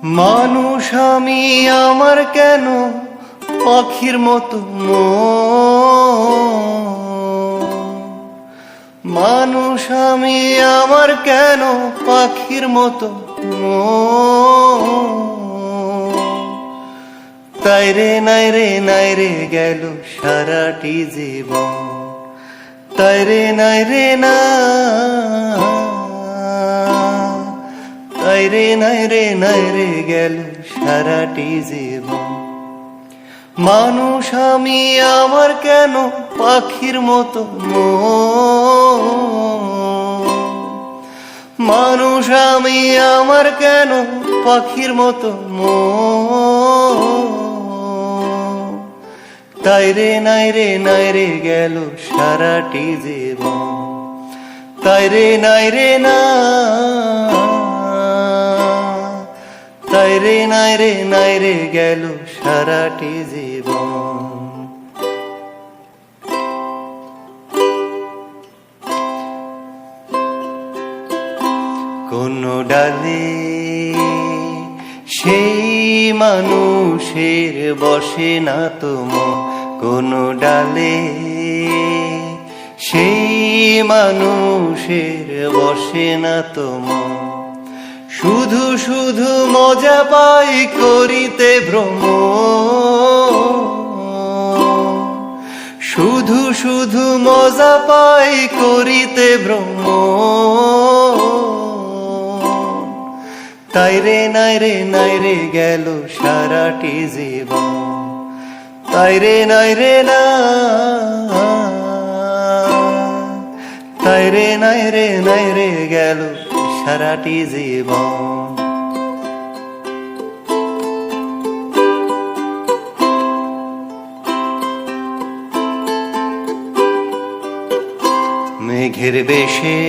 মানুষ আমি আমার কেন পাখির মতো মানুষ আমি আমার কেন পাখির মতো তাই রে নাই রে নাই রে গেল সারাটি জীবন তাই রে নাই রে না তাই রে নাই রে নাই রে গেল সারাটি জীবন মানুষ আমি আমার কেন পাখির মতো মানুষ আমি আমার কেন পাখির মতো তাই রে নাই রে নাই রে গেল সারাটি জীবন তাই রে নাই রে না তাই রে নাই রে নাই রে গেল সারাটি জীবন কোন ডালে সেই মানুষের বসে না তো মন কোন ডালে সেই মানুষের বসে না তো মন শুধু শুধু মজা পাই করিতে ভ্রমণ শুধু শুধু মজা পাই করিতে ভ্রমণ তাই রে নাই রে নাই রে গেল সারাটি জীবন তাই রে নাই রে না তাই রে নাই রে নাই রে গেল সারাটি জীবন মেঘের বেশে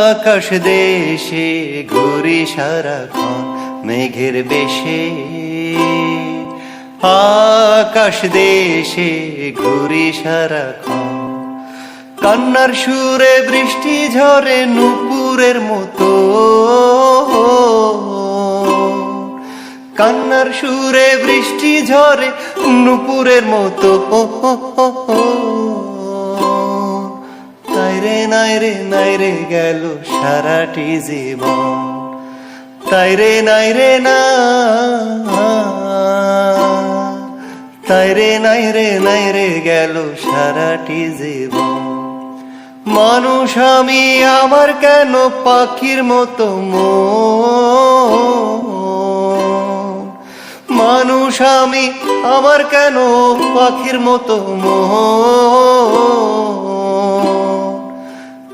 আকাশ দেশে ঘুরি সারাক্ষণ মেঘের বেশে আকাশ দেশে ঘুরি সারাক্ষণ কান্নার সুরে বৃষ্টি ঝরে নুপুরের মতো কান্নার সুরে বৃষ্টি ঝরে নুপুরের মতো তাই রে নাই রে নাই রে গেল সারাটি জীবন তাই রে নাই রে না তাই রে নাই রে নাই রে গেল সারাটি জীবন মানুষ আমি আমার কেন পাখির মতো মানুষ আমি আমার কেন পাখির মতো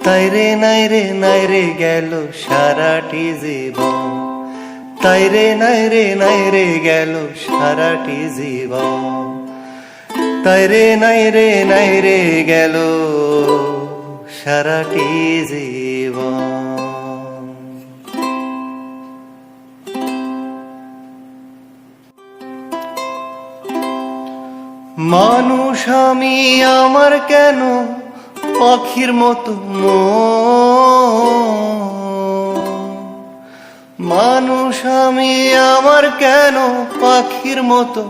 তাই রে নাই রে নাই রে গেল সারাটি জীবন তাই রে নাই রে নাই রে গেল সারাটি জীবন তাই রে নাই রে নাই রে গেল সারাটি জীবন মানুষ আমি আমার কেন পাখির মতো মানুষ আমি আমার কেন পাখির মতো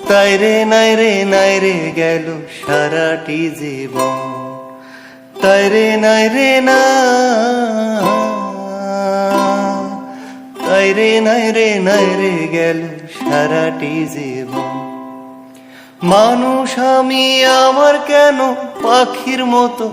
তাই রে নাই রে নাই রে গেল সারাটি জীবন তাই রে নাই রে না তাই রে নাই রে নাই রে গেল সারাটি জীবন মানুষ আমি আমার কেন পাখির মতো